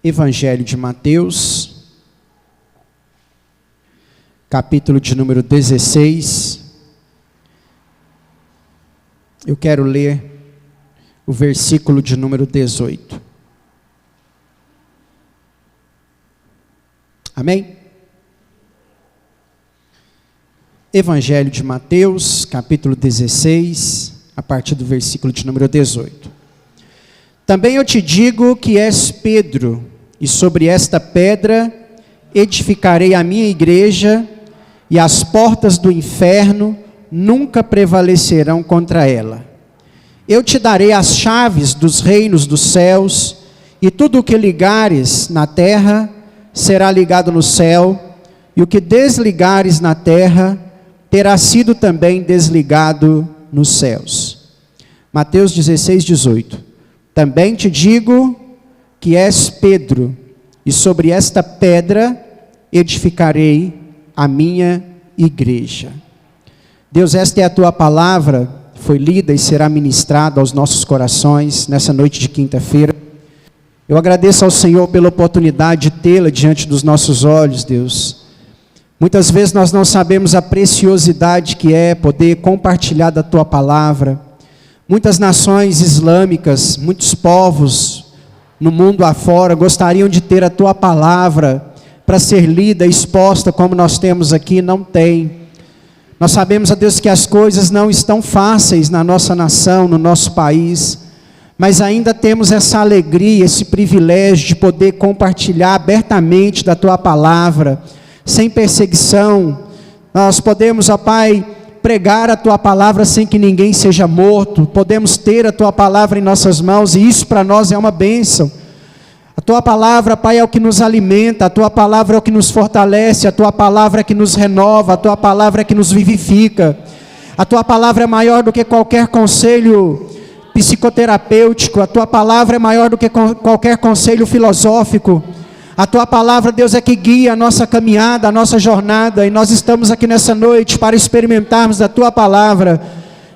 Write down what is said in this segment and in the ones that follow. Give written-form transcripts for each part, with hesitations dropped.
Evangelho de Mateus, capítulo de número 16. Eu quero ler o versículo de número 18. Amém? Evangelho de Mateus, capítulo 16, a partir do versículo de número 18. Também eu te digo que és Pedro, e sobre esta pedra edificarei a minha igreja, e as portas do inferno nunca prevalecerão contra ela. Eu te darei as chaves dos reinos dos céus, e tudo o que ligares na terra será ligado no céu, e o que desligares na terra terá sido também desligado nos céus. Mateus 16, 18. Também te digo que és Pedro, e sobre esta pedra edificarei a minha igreja. Deus, esta é a tua palavra, foi lida e será ministrada aos nossos corações nessa noite de quinta-feira. Eu agradeço ao Senhor pela oportunidade de tê-la diante dos nossos olhos, Deus. Muitas vezes nós não sabemos a preciosidade que é poder compartilhar da tua palavra. Muitas nações islâmicas, muitos povos no mundo afora gostariam de ter a tua palavra para ser lida, exposta como nós temos aqui, não tem. Nós sabemos, ó Deus, que as coisas não estão fáceis na nossa nação, no nosso país, mas ainda temos essa alegria, esse privilégio de poder compartilhar abertamente da tua palavra, sem perseguição. Nós podemos, ó Pai, pregar a tua palavra sem que ninguém seja morto, podemos ter a tua palavra em nossas mãos, e isso para nós é uma bênção. A tua palavra, Pai, é o que nos alimenta, a tua palavra é o que nos fortalece, a tua palavra é que nos renova, a tua palavra é que nos vivifica. A tua palavra é maior do que qualquer conselho psicoterapêutico, a tua palavra é maior do que qualquer conselho filosófico. A tua palavra, Deus, é que guia a nossa caminhada, a nossa jornada, e nós estamos aqui nessa noite para experimentarmos da tua palavra.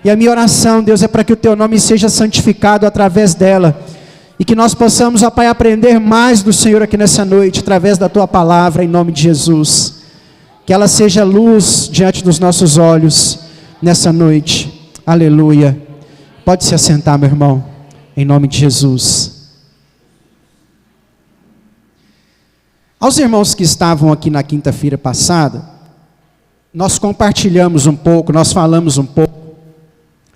E a minha oração, Deus, é para que o teu nome seja santificado através dela, e que nós possamos, ó Pai, aprender mais do Senhor aqui nessa noite, através da tua palavra, em nome de Jesus. Que ela seja luz diante dos nossos olhos nessa noite. Aleluia. Pode se assentar, meu irmão, em nome de Jesus. Aos irmãos que estavam aqui na quinta-feira passada, nós compartilhamos um pouco, nós falamos um pouco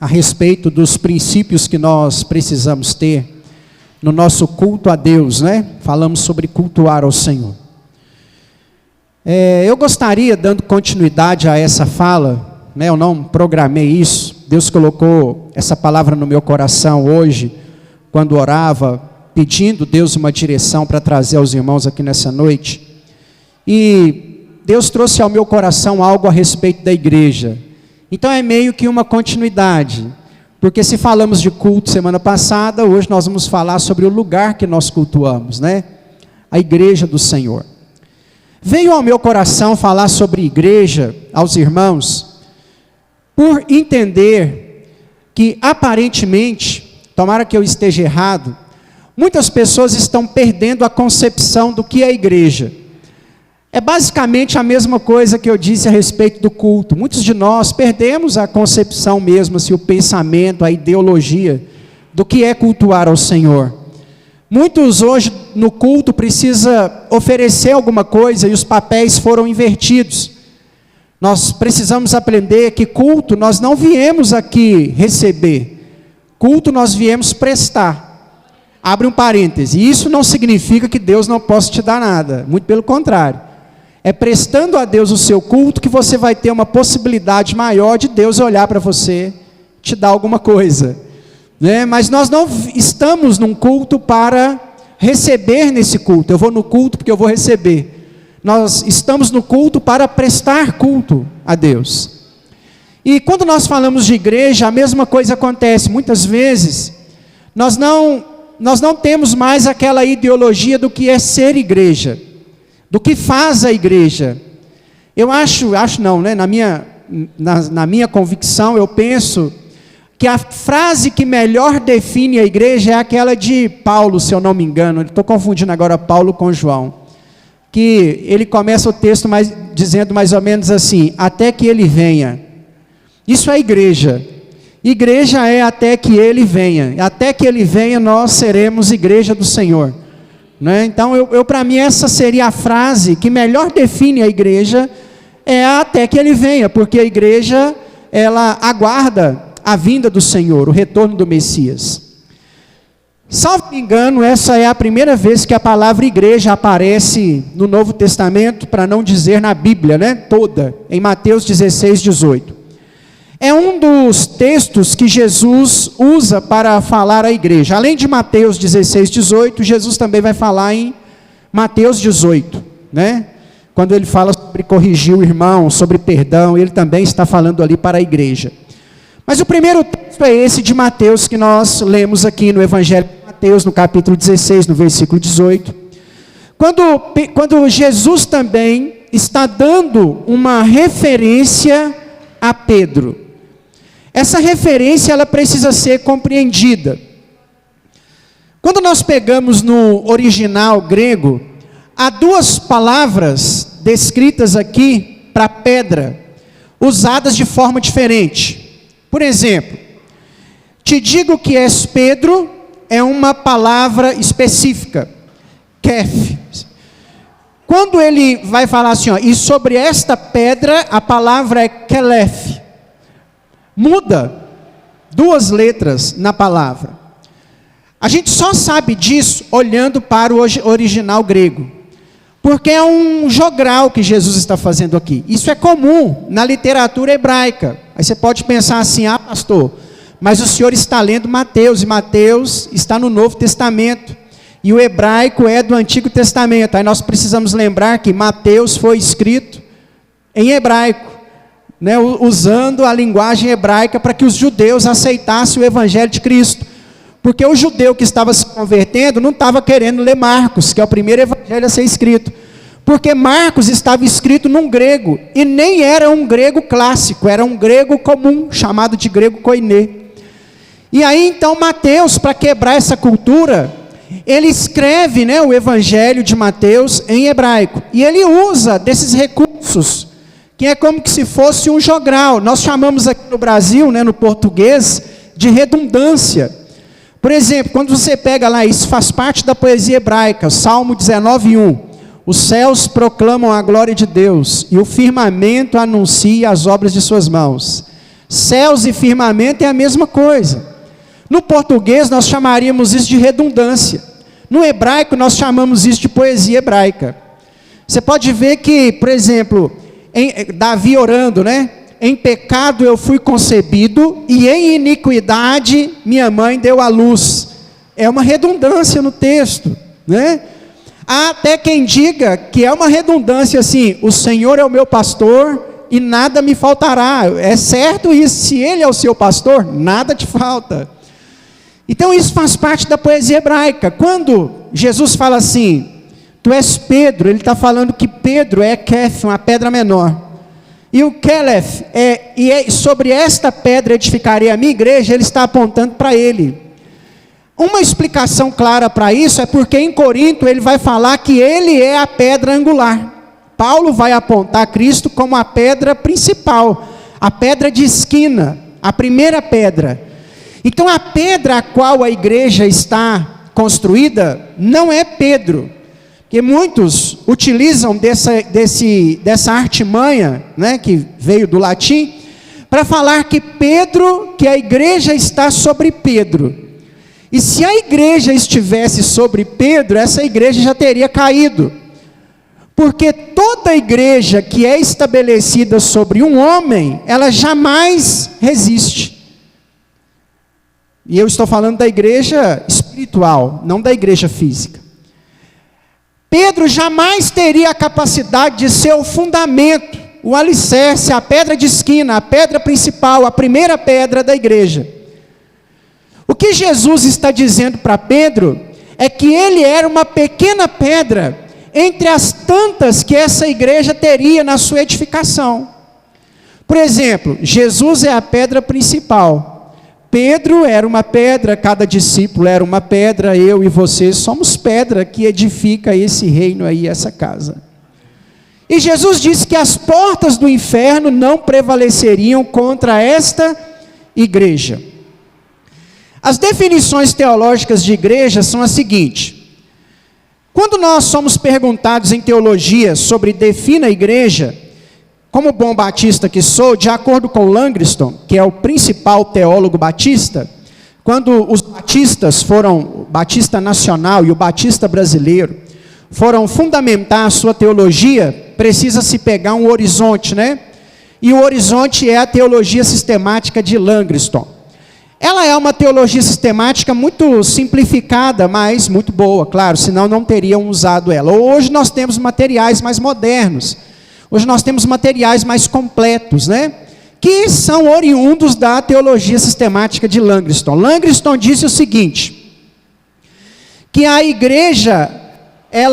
a respeito dos princípios que nós precisamos ter no nosso culto a Deus, né? Falamos sobre cultuar ao Senhor. Eu gostaria, dando continuidade a essa fala, né? Eu não programei isso, Deus colocou essa palavra no meu coração hoje, quando orava, pedindo Deus uma direção para trazer aos irmãos aqui nessa noite. E Deus trouxe ao meu coração algo a respeito da igreja. Então é meio que uma continuidade. Porque se falamos de culto semana passada, hoje nós vamos falar sobre o lugar que nós cultuamos, né? A igreja do Senhor. Veio ao meu coração falar sobre igreja aos irmãos, por entender que aparentemente, tomara que eu esteja errado, muitas pessoas estão perdendo a concepção do que é a igreja. É basicamente a mesma coisa que eu disse a respeito do culto. Muitos de nós perdemos a concepção mesmo, assim, o pensamento, a ideologia do que é cultuar ao Senhor. Muitos hoje no culto precisam oferecer alguma coisa e os papéis foram invertidos. Nós precisamos aprender que culto nós não viemos aqui receber. Culto nós viemos prestar. Abre um parêntese, isso não significa que Deus não possa te dar nada, muito pelo contrário. É prestando a Deus o seu culto que você vai ter uma possibilidade maior de Deus olhar para você, te dar alguma coisa, né? Mas nós não estamos num culto para receber nesse culto, eu vou no culto porque eu vou receber. Nós estamos no culto para prestar culto a Deus. E quando nós falamos de igreja, a mesma coisa acontece, muitas vezes, nós não temos mais aquela ideologia do que é ser igreja, do que faz a igreja. Eu acho não, né? Na minha convicção, eu penso que a frase que melhor define a igreja é aquela de Paulo, se eu não me engano. Estou confundindo agora Paulo com João. Que ele começa o texto dizendo mais ou menos assim: até que ele venha. Isso é igreja. Igreja é até que ele venha. Até que ele venha, nós seremos igreja do Senhor. Né? Então, para mim, essa seria a frase que melhor define a igreja, é até que ele venha, porque a igreja, ela aguarda a vinda do Senhor, o retorno do Messias. Salvo me engano, essa é a primeira vez que a palavra igreja aparece no Novo Testamento, para não dizer na Bíblia, né, toda, em Mateus 16, 18. É um dos textos que Jesus usa para falar à igreja. Além de Mateus 16, 18, Jesus também vai falar em Mateus 18, né? Quando ele fala sobre corrigir o irmão, sobre perdão, ele também está falando ali para a igreja. Mas o primeiro texto é esse de Mateus, que nós lemos aqui no Evangelho de Mateus, no capítulo 16, no versículo 18. Quando Jesus também está dando uma referência a Pedro. Essa referência, ela precisa ser compreendida. Quando nós pegamos no original grego, há duas palavras descritas aqui para pedra, usadas de forma diferente. Por exemplo, te digo que és Pedro, é uma palavra específica, kef. Quando ele vai falar assim, ó, e sobre esta pedra, a palavra é kelef. Muda duas letras na palavra. A gente só sabe disso olhando para o original grego, porque é um jogral que Jesus está fazendo aqui. Isso é comum na literatura hebraica. Aí você pode pensar assim: ah, pastor, mas o senhor está lendo Mateus, e Mateus está no Novo Testamento, e o hebraico é do Antigo Testamento. Aí nós precisamos lembrar que Mateus foi escrito em hebraico, né, usando a linguagem hebraica para que os judeus aceitassem o Evangelho de Cristo. Porque o judeu que estava se convertendo não estava querendo ler Marcos, que é o primeiro evangelho a ser escrito. Porque Marcos estava escrito num grego, e nem era um grego clássico, era um grego comum, chamado de grego koiné. E aí então Mateus, para quebrar essa cultura, ele escreve, né, o Evangelho de Mateus em hebraico. E ele usa desses recursos, que é como que se fosse um jogral. Nós chamamos aqui no Brasil, né, no português, de redundância. Por exemplo, quando você pega lá, isso faz parte da poesia hebraica, Salmo 19:1. Os céus proclamam a glória de Deus, e o firmamento anuncia as obras de suas mãos. Céus e firmamento é a mesma coisa. No português nós chamaríamos isso de redundância. No hebraico nós chamamos isso de poesia hebraica. Você pode ver que, por exemplo, Davi orando, né? Em pecado eu fui concebido, e em iniquidade minha mãe deu à luz. É uma redundância no texto, né? Há até quem diga que é uma redundância assim: o Senhor é o meu pastor e nada me faltará. É certo isso, se Ele é o seu pastor, nada te falta. Então isso faz parte da poesia hebraica. Quando Jesus fala assim, tu és Pedro, ele está falando que Pedro é Kef, uma pedra menor. E o Kelef, sobre esta pedra edificarei a minha igreja, ele está apontando para ele. Uma explicação clara para isso é porque em Corinto ele vai falar que ele é a pedra angular. Paulo vai apontar Cristo como a pedra principal, a pedra de esquina, a primeira pedra. Então a pedra a qual a igreja está construída não é Pedro, porque muitos utilizam dessa artimanha, né, que veio do latim, para falar que a igreja está sobre Pedro. E se a igreja estivesse sobre Pedro, essa igreja já teria caído. Porque toda igreja que é estabelecida sobre um homem, ela jamais resiste. E eu estou falando da igreja espiritual, não da igreja física. Pedro jamais teria a capacidade de ser o fundamento, o alicerce, a pedra de esquina, a pedra principal, a primeira pedra da igreja. O que Jesus está dizendo para Pedro é que ele era uma pequena pedra entre as tantas que essa igreja teria na sua edificação. Por exemplo, Jesus é a pedra principal. Pedro era uma pedra, cada discípulo era uma pedra, eu e você somos pedra que edifica esse reino aí, essa casa. E Jesus disse que as portas do inferno não prevaleceriam contra esta igreja. As definições teológicas de igreja são as seguintes: quando nós somos perguntados em teologia sobre defina a igreja, como bom batista que sou, de acordo com Langston, que é o principal teólogo batista, quando os batistas foram, o Batista Nacional e o Batista Brasileiro, foram fundamentar a sua teologia, precisa se pegar um horizonte, né? E o horizonte é a teologia sistemática de Langston. Ela é uma teologia sistemática muito simplificada, mas muito boa, claro, senão não teriam usado ela. Hoje nós temos materiais mais modernos, hoje nós temos materiais mais completos, né? Que são oriundos da teologia sistemática de Langston. Langston disse o seguinte, que a igreja é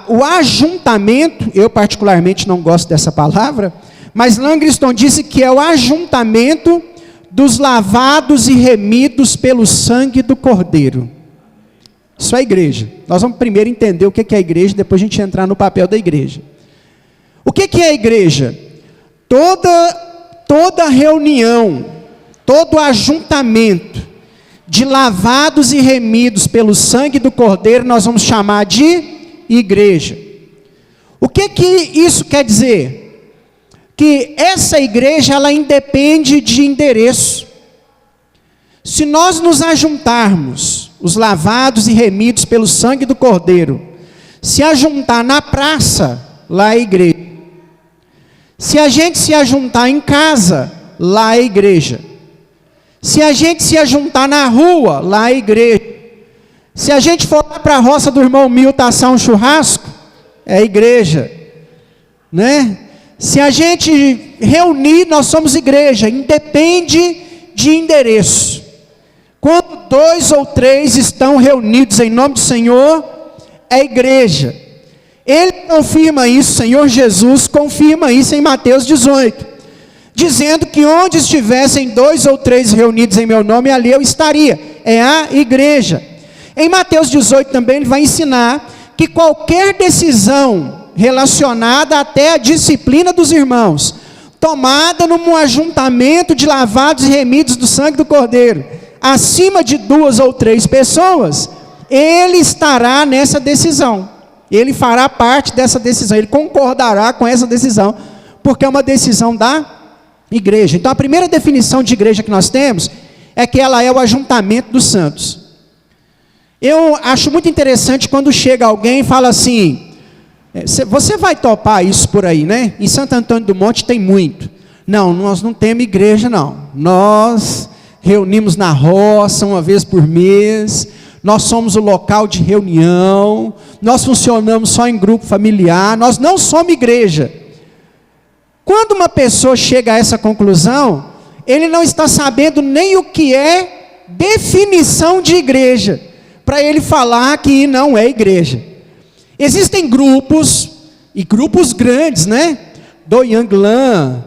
o ajuntamento, eu particularmente não gosto dessa palavra, mas Langston disse que é o ajuntamento dos lavados e remidos pelo sangue do Cordeiro. Isso é a igreja. Nós vamos primeiro entender o que é a igreja, depois a gente entrar no papel da igreja. O que é a igreja? Toda reunião, todo ajuntamento de lavados e remidos pelo sangue do Cordeiro, nós vamos chamar de igreja. O que isso quer dizer? Que essa igreja, ela independe de endereço. Se nós nos ajuntarmos, os lavados e remidos pelo sangue do Cordeiro, se ajuntar na praça, lá é igreja. Se a gente se ajuntar em casa, lá é igreja. Se a gente se ajuntar na rua, lá é igreja. Se a gente for lá para a roça do irmão Milton assar um churrasco, é igreja, né? Se a gente reunir, nós somos igreja, independe de endereço. Quando 2 ou 3 estão reunidos em nome do Senhor, é igreja. Ele confirma isso, Senhor Jesus confirma isso em Mateus 18, dizendo que onde estivessem 2 ou 3 reunidos em meu nome, ali eu estaria, é a igreja. Em Mateus 18 também ele vai ensinar que qualquer decisão relacionada até a disciplina dos irmãos, tomada num ajuntamento de lavados e remidos do sangue do Cordeiro, acima de 2 ou 3 pessoas, ele estará nessa decisão. Ele fará parte dessa decisão, ele concordará com essa decisão, porque é uma decisão da igreja. Então a primeira definição de igreja que nós temos, é que ela é o ajuntamento dos santos. Eu acho muito interessante quando chega alguém e fala assim, você vai topar isso por aí, né? Em Santo Antônio do Monte tem muito. Não, nós não temos igreja não, nós reunimos na roça uma vez por mês, nós somos o local de reunião, nós funcionamos só em grupo familiar, nós não somos igreja. Quando uma pessoa chega a essa conclusão, ele não está sabendo nem o que é definição de igreja, para ele falar que não é igreja. Existem grupos, e grupos grandes, né? Do Yanglan,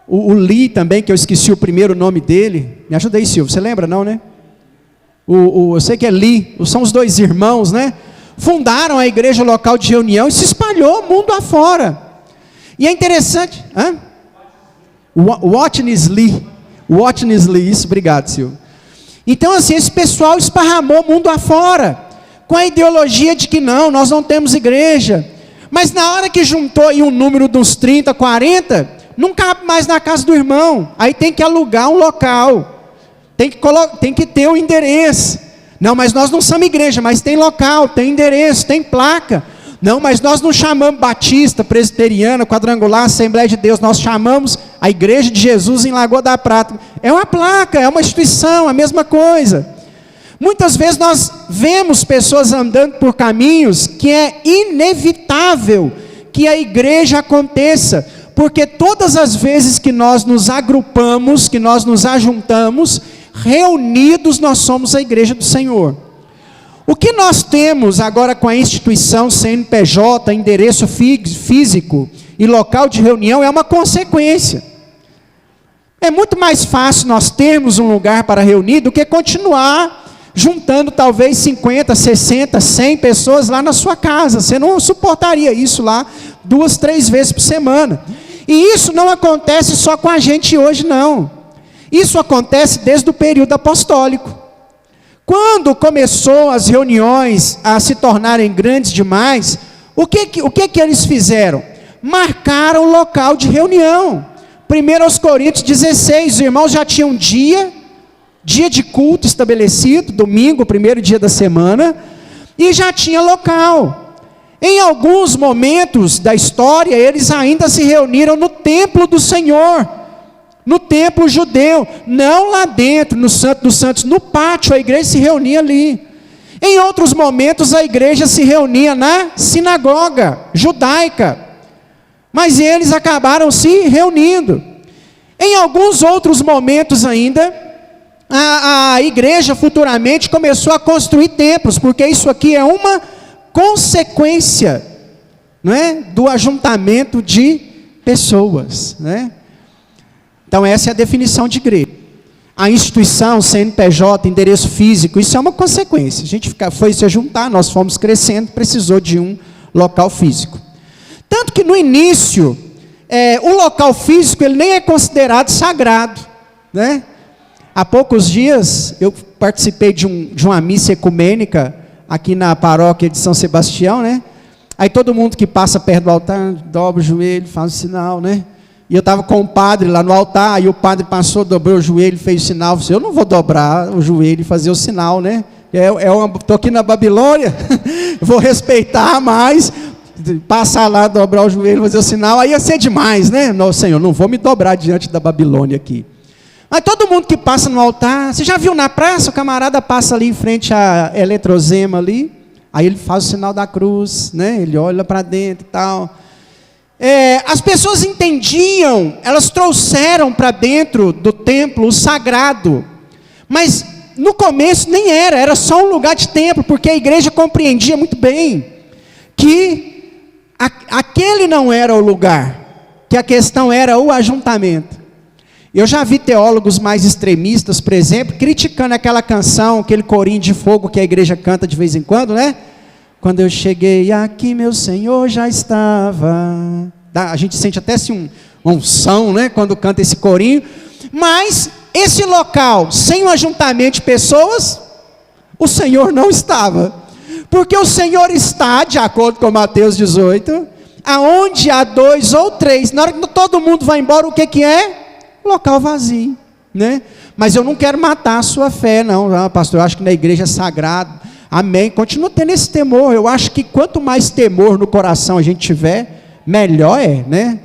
o Lee também, que eu esqueci o primeiro nome dele, me ajuda aí, Silvio, você lembra não, né? Eu sei que é Lee, são os 2 irmãos, né? Fundaram a igreja local de reunião e se espalhou mundo afora. E é interessante, Watney Lee, isso, obrigado, Silvio. Então assim, esse pessoal esparramou mundo afora, com a ideologia de que não, nós não temos igreja. Mas na hora que juntou aí um número de uns 30, 40, não cabe mais na casa do irmão, aí tem que alugar um local. Tem que ter o endereço. Não, mas nós não somos igreja, mas tem local, tem endereço, tem placa. Não, mas nós não chamamos batista, presbiteriana, quadrangular, Assembleia de Deus, nós chamamos a Igreja de Jesus em Lagoa da Prata. É uma placa, é uma instituição, a mesma coisa. Muitas vezes nós vemos pessoas andando por caminhos que é inevitável que a igreja aconteça, porque todas as vezes que nós nos agrupamos, que nós nos ajuntamos, reunidos nós somos a igreja do Senhor. O que nós temos agora com a instituição CNPJ, endereço físico, e local de reunião é uma consequência. É muito mais fácil nós termos um lugar para reunir do que continuar juntando talvez 50, 60, 100 pessoas lá na sua casa. Você não suportaria isso lá 2, 3 vezes por semana. E isso não acontece só com a gente hoje, não. Isso acontece desde o período apostólico. Quando começou as reuniões a se tornarem grandes demais, o que eles fizeram? Marcaram o local de reunião. 1 Coríntios 16, os irmãos já tinham dia de culto estabelecido, domingo, primeiro dia da semana, e já tinha local. Em alguns momentos da história, eles ainda se reuniram no templo do Senhor, no templo judeu, não lá dentro, no Santo dos Santos, no pátio, a igreja se reunia ali. Em outros momentos, a igreja se reunia na sinagoga judaica, mas eles acabaram se reunindo. Em alguns outros momentos ainda, a igreja futuramente começou a construir templos, porque isso aqui é uma consequência, não é, do ajuntamento de pessoas, né? Então essa é a definição de igreja. A instituição, CNPJ, endereço físico, isso é uma consequência. A gente foi se juntar, nós fomos crescendo, precisou de um local físico. Tanto que no início, o local físico ele nem é considerado sagrado, né? Há poucos dias eu participei de uma missa ecumênica aqui na paróquia de São Sebastião, né? Aí todo mundo que passa perto do altar dobra o joelho, faz o sinal, né? E eu estava com o padre lá no altar, aí o padre passou, dobrou o joelho, fez o sinal. Eu disse, eu não vou dobrar o joelho e fazer o sinal, né? Estou aqui na Babilônia, vou respeitar mais, passar lá, dobrar o joelho, fazer o sinal, aí ia ser demais, né? Não, Senhor, não vou me dobrar diante da Babilônia aqui. Mas todo mundo que passa no altar, você já viu na praça, o camarada passa ali em frente à eletrozema ali, aí ele faz o sinal da cruz, né? Ele olha para dentro e tal. As pessoas entendiam, elas trouxeram para dentro do templo o sagrado, mas no começo nem era só um lugar de templo, porque a igreja compreendia muito bem que aquele não era o lugar, que a questão era o ajuntamento. Eu já vi teólogos mais extremistas, por exemplo, criticando aquela canção, aquele corinho de fogo que a igreja canta de vez em quando, né? Quando eu cheguei aqui, meu Senhor já estava. A gente sente até assim uma unção, né? Quando canta esse corinho. Mas esse local, sem um ajuntamento de pessoas, o Senhor não estava. Porque o Senhor está, de acordo com Mateus 18, aonde há 2 ou 3, na hora que todo mundo vai embora, o que é? Local vazio, né? Mas eu não quero matar a sua fé, não, pastor, eu acho que na igreja é sagrado, amém, continua tendo esse temor. Eu acho que quanto mais temor no coração a gente tiver, melhor é, né?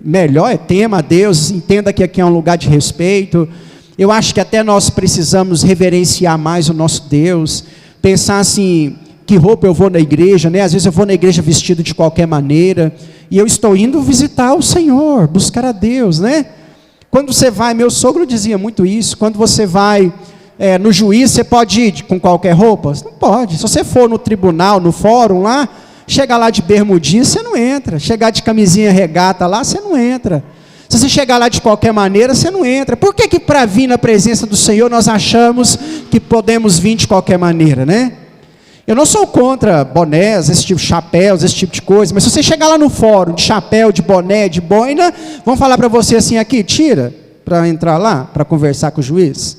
Melhor é, tema a Deus, entenda que aqui é um lugar de respeito. Eu acho que até nós precisamos reverenciar mais o nosso Deus, pensar assim, que roupa eu vou na igreja, né? Às vezes eu vou na igreja vestido de qualquer maneira, e eu estou indo visitar o Senhor, buscar a Deus, né? Quando você vai, meu sogro dizia muito isso, quando você vai no juiz, você pode ir com qualquer roupa? Você não pode. Se você for no tribunal, no fórum lá, chegar lá de bermudinha, você não entra. Chegar de camisinha regata lá, você não entra. Se você chegar lá de qualquer maneira, você não entra. Por que para vir na presença do Senhor, nós achamos que podemos vir de qualquer maneira, né? Eu não sou contra bonés, esse tipo de chapéus, esse tipo de coisa, mas se você chegar lá no fórum, de chapéu, de boné, de boina, vão falar para você assim, aqui, tira, para entrar lá, para conversar com o juiz.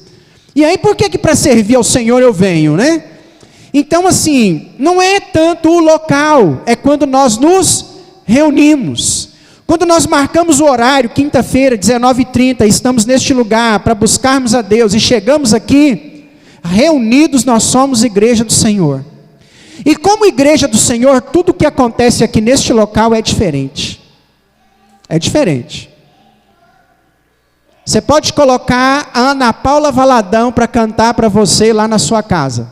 E aí, por que para servir ao Senhor eu venho, né? Então, assim, não é tanto o local, é quando nós nos reunimos. Quando nós marcamos o horário, quinta-feira, 19h30, estamos neste lugar para buscarmos a Deus e chegamos aqui, reunidos nós somos igreja do Senhor. E como igreja do Senhor, tudo que acontece aqui neste local é diferente. É diferente. Você pode colocar a Ana Paula Valadão para cantar para você lá na sua casa.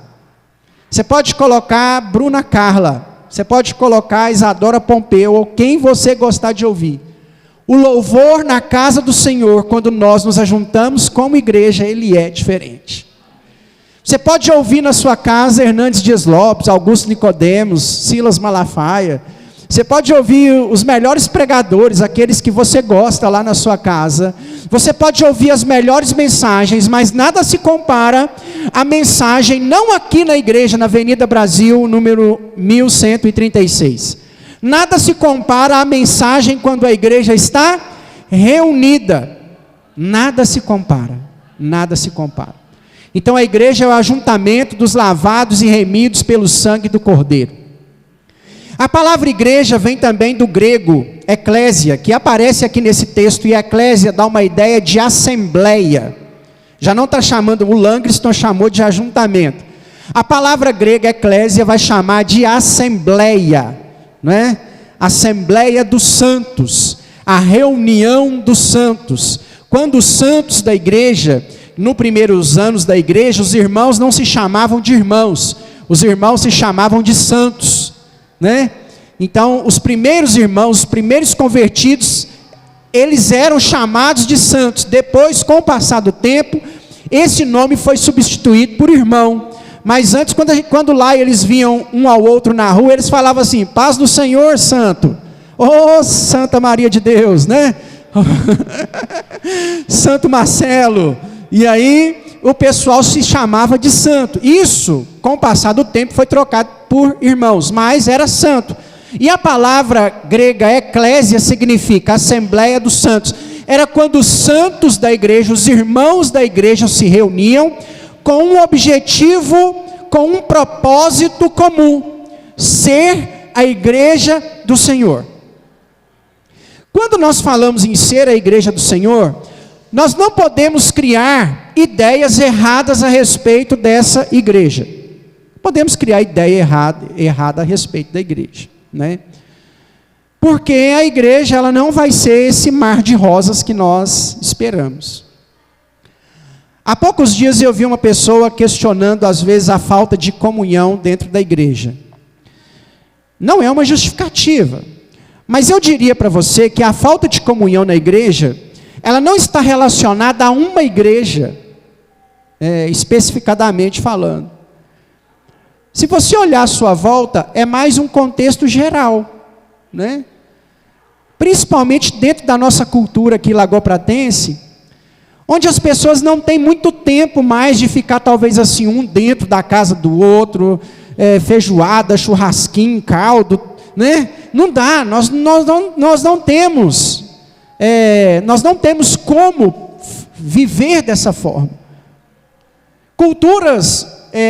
Você pode colocar a Bruna Carla. Você pode colocar a Isadora Pompeu, ou quem você gostar de ouvir. O louvor na casa do Senhor, quando nós nos ajuntamos como igreja, ele é diferente. Você pode ouvir na sua casa Hernandes Dias Lopes, Augusto Nicodemos, Silas Malafaia. Você pode ouvir os melhores pregadores, aqueles que você gosta lá na sua casa. Você pode ouvir as melhores mensagens, mas nada se compara à mensagem, não aqui na igreja, na Avenida Brasil, número 1136. Nada se compara à mensagem quando a igreja está reunida. Nada se compara. Nada se compara. Então a igreja é o ajuntamento dos lavados e remidos pelo sangue do Cordeiro. A palavra igreja vem também do grego eclésia, que aparece aqui nesse texto, e eclésia dá uma ideia de assembleia. Já não está chamando, o Langston chamou de ajuntamento. A palavra grega eclésia vai chamar de assembleia, não é? Assembleia dos santos, a reunião dos santos. Quando os santos da igreja, nos primeiros anos da igreja, os irmãos não se chamavam de irmãos, os irmãos se chamavam de santos, né? Então, os primeiros irmãos, os primeiros convertidos, eles eram chamados de santos. Depois, com o passar do tempo, esse nome foi substituído por irmão. Mas antes, quando lá eles viam um ao outro na rua, eles falavam assim: paz do Senhor, santo. Oh, Santa Maria de Deus, né? Santo Marcelo. E aí, o pessoal se chamava de santo. Isso, com o passar do tempo, foi trocado por irmãos, mas era santo. E a palavra grega eclésia significa assembleia dos santos. Era quando os santos da igreja, os irmãos da igreja se reuniam com um objetivo, com um propósito comum: ser a igreja do Senhor. Quando nós falamos em ser a igreja do Senhor, nós não podemos criar ideias erradas a respeito dessa igreja. Podemos criar ideia errada a respeito da igreja, né? Porque a igreja, ela não vai ser esse mar de rosas que nós esperamos. Há poucos dias eu vi uma pessoa questionando às vezes a falta de comunhão dentro da igreja. Não é uma justificativa, mas eu diria para você que a falta de comunhão na igreja, ela não está relacionada a uma igreja, especificadamente falando. Se você olhar à sua volta, é mais um contexto geral, né? Principalmente dentro da nossa cultura aqui lagopratense, onde as pessoas não têm muito tempo mais de ficar talvez assim, um dentro da casa do outro, feijoada, churrasquinho, caldo, né? Não dá, nós não temos como viver dessa forma. Culturas,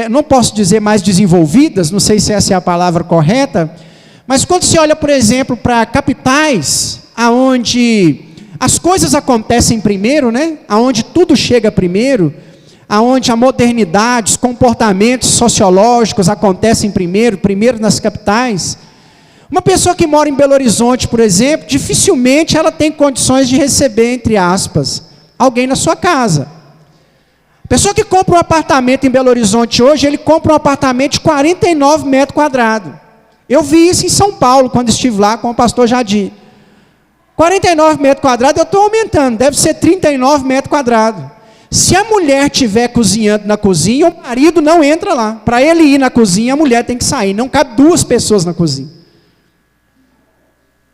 não posso dizer mais desenvolvidas, não sei se essa é a palavra correta, mas quando se olha, por exemplo, para capitais, aonde as coisas acontecem primeiro, né? Aonde tudo chega primeiro, aonde a modernidade, os comportamentos sociológicos acontecem primeiro nas capitais. Uma pessoa que mora em Belo Horizonte, por exemplo, dificilmente ela tem condições de receber, entre aspas, alguém na sua casa. A pessoa que compra um apartamento em Belo Horizonte hoje, ele compra um apartamento de 49 metros quadrados. Eu vi isso em São Paulo, quando estive lá com o pastor Jadir. 49 metros quadrados, eu estou aumentando, deve ser 39 metros quadrados. Se a mulher estiver cozinhando na cozinha, o marido não entra lá. Para ele ir na cozinha, a mulher tem que sair. Não cabe 2 pessoas na cozinha.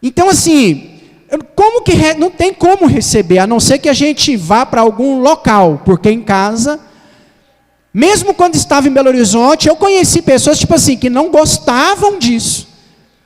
Então, assim, não tem como receber, a não ser que a gente vá para algum local, porque em casa, mesmo quando estava em Belo Horizonte, eu conheci pessoas, tipo assim, que não gostavam disso.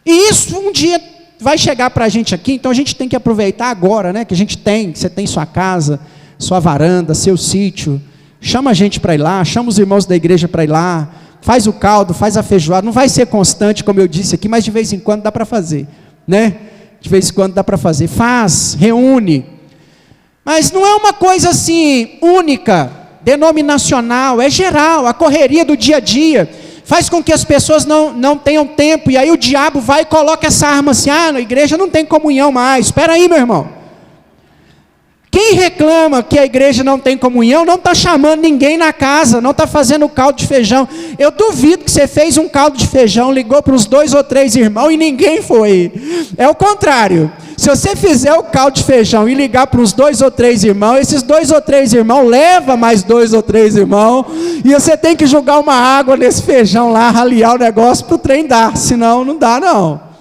E isso um dia vai chegar para a gente aqui, então a gente tem que aproveitar agora, né, que você tem sua casa, sua varanda, seu sítio, chama a gente para ir lá, chama os irmãos da igreja para ir lá, faz o caldo, faz a feijoada, não vai ser constante, como eu disse aqui, mas de vez em quando dá para fazer, né? De vez em quando dá para fazer, faz, reúne, mas não é uma coisa assim, única, denominacional, é geral, a correria do dia a dia, faz com que as pessoas não tenham tempo, e aí o diabo vai e coloca essa arma assim: na igreja não tem comunhão mais. Espera aí, meu irmão. Quem reclama que a igreja não tem comunhão, não está chamando ninguém na casa, não está fazendo caldo de feijão. Eu duvido que você fez um caldo de feijão, ligou para os 2 ou 3 irmãos e ninguém foi. É o contrário. Se você fizer o caldo de feijão e ligar para os 2 ou 3 irmãos, esses 2 ou 3 irmãos levam mais 2 ou 3 irmãos, e você tem que jogar uma água nesse feijão lá, raliar o negócio para o trem dar, senão não dá não.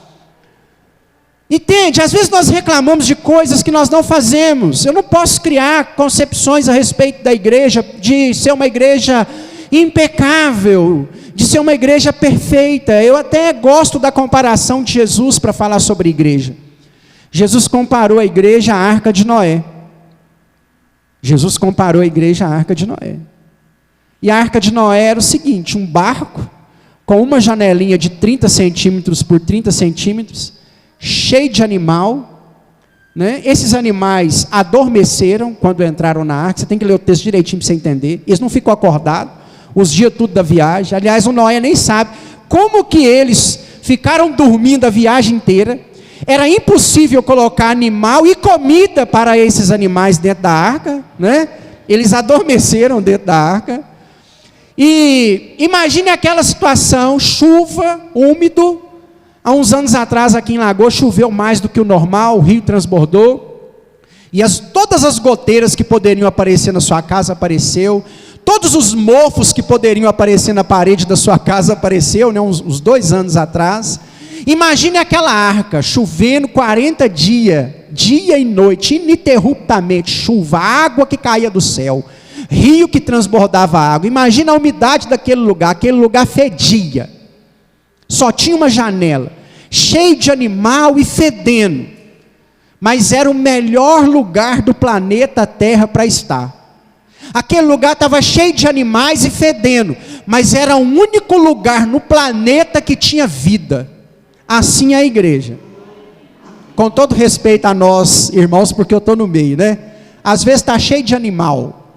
Entende? Às vezes nós reclamamos de coisas que nós não fazemos. Eu não posso criar concepções a respeito da igreja, de ser uma igreja impecável, de ser uma igreja perfeita. Eu até gosto da comparação de Jesus para falar sobre a igreja. Jesus comparou a igreja à arca de Noé. Jesus comparou a igreja à arca de Noé. E a arca de Noé era o seguinte: um barco com uma janelinha de 30 centímetros por 30 centímetros, cheio de animal, né? Esses animais adormeceram quando entraram na arca. Você tem que ler o texto direitinho para você entender. Eles não ficam acordados os dias tudo da viagem. Aliás, o Noé nem sabe como que eles ficaram dormindo a viagem inteira. Era impossível colocar animal e comida para esses animais dentro da arca, né? Eles adormeceram dentro da arca. E imagine aquela situação: chuva, úmido. Há uns anos atrás aqui em Lagoa choveu mais do que o normal, o rio transbordou, e todas as goteiras que poderiam aparecer na sua casa apareceu, todos os mofos que poderiam aparecer na parede da sua casa apareceu, né, uns 2 anos atrás. Imagine aquela arca, chovendo 40 dias, dia e noite, ininterruptamente, chuva, água que caía do céu, rio que transbordava água. Imagina a umidade daquele lugar fedia. Só tinha uma janela, cheio de animal e fedendo, mas era o melhor lugar do planeta Terra para estar. Aquele lugar estava cheio de animais e fedendo, mas era o único lugar no planeta que tinha vida. Assim é a igreja. Com todo respeito a nós, irmãos, porque eu estou no meio, né? Às vezes está cheio de animal,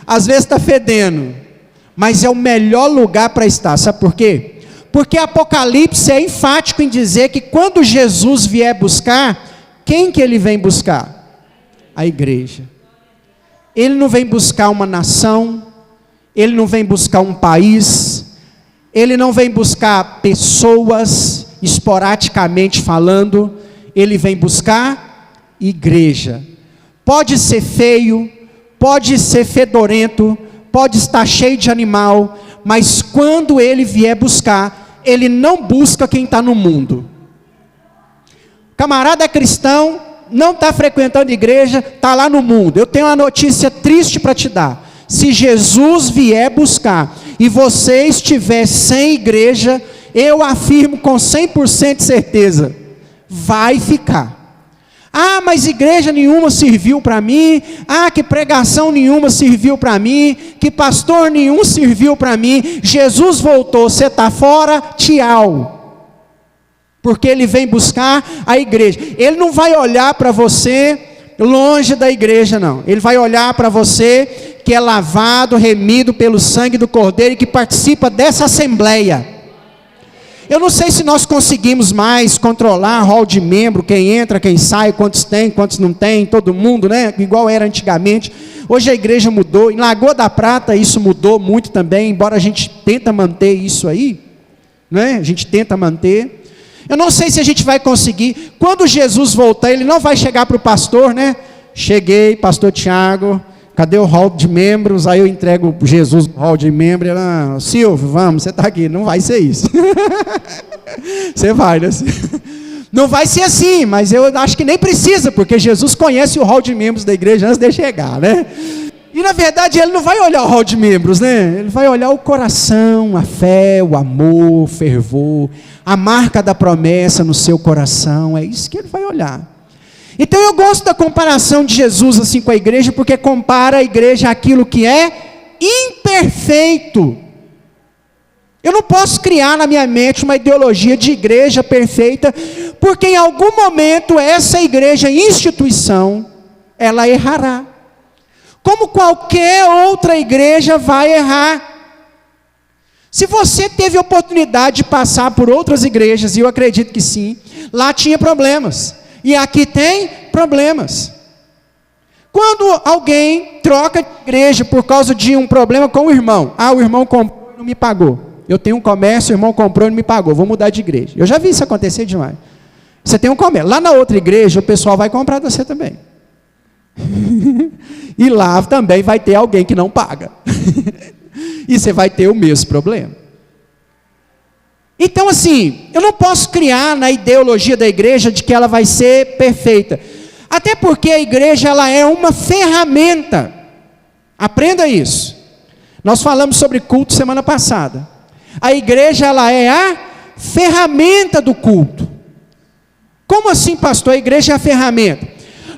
às vezes está fedendo, mas é o melhor lugar para estar. Sabe por quê? Porque Apocalipse é enfático em dizer que quando Jesus vier buscar, quem que ele vem buscar? A igreja. Ele não vem buscar uma nação, ele não vem buscar um país, ele não vem buscar pessoas, esporadicamente falando, ele vem buscar igreja. Pode ser feio, pode ser fedorento, pode estar cheio de animal, mas quando ele vier buscar, ele não busca quem está no mundo. Camarada cristão, não está frequentando igreja, está lá no mundo. Eu tenho uma notícia triste para te dar. Se Jesus vier buscar e você estiver sem igreja, eu afirmo com 100% de certeza, vai ficar. Ah, mas igreja nenhuma serviu para mim. Ah, que pregação nenhuma serviu para mim. Que pastor nenhum serviu para mim. Jesus voltou, você está fora, tchau. Porque ele vem buscar a igreja. Ele não vai olhar para você longe da igreja, não. Ele vai olhar para você que é lavado, remido pelo sangue do Cordeiro e que participa dessa assembleia. Eu não sei se nós conseguimos mais controlar hall de membro, quem entra, quem sai, quantos tem, quantos não tem, todo mundo, né? Igual era antigamente. Hoje a igreja mudou. Em Lagoa da Prata isso mudou muito também, embora a gente tenta manter isso aí, né? A gente tenta manter. Eu não sei se a gente vai conseguir. Quando Jesus voltar, ele não vai chegar para o pastor, né? Cheguei, pastor Tiago, cadê o hall de membros? Aí eu entrego Jesus no hall de membros. Ela, Silvio, vamos, você está aqui. Não vai ser isso. Você vai, né? Não vai ser assim, mas eu acho que nem precisa, porque Jesus conhece o hall de membros da igreja antes de chegar, né? E na verdade ele não vai olhar o hall de membros, né? Ele vai olhar o coração, a fé, o amor, o fervor, a marca da promessa no seu coração. É isso que ele vai olhar. Então eu gosto da comparação de Jesus assim com a igreja, porque compara a igreja àquilo que é imperfeito. Eu não posso criar na minha mente uma ideologia de igreja perfeita, porque em algum momento essa igreja, instituição, ela errará. Como qualquer outra igreja vai errar. Se você teve oportunidade de passar por outras igrejas, e eu acredito que sim, lá tinha problemas. E aqui tem problemas. Quando alguém troca de igreja por causa de um problema com o irmão. Ah, o irmão comprou e não me pagou. Eu tenho um comércio, o irmão comprou e não me pagou. Vou mudar de igreja. Eu já vi isso acontecer demais. Você tem um comércio. Lá na outra igreja, o pessoal vai comprar de você também. E lá também vai ter alguém que não paga. E você vai ter o mesmo problema. Então assim, eu não posso criar na ideologia da igreja de que ela vai ser perfeita. Até porque a igreja ela é uma ferramenta. Aprenda isso. Nós falamos sobre culto semana passada. A igreja ela é a ferramenta do culto. Como assim, pastor? A igreja é a ferramenta.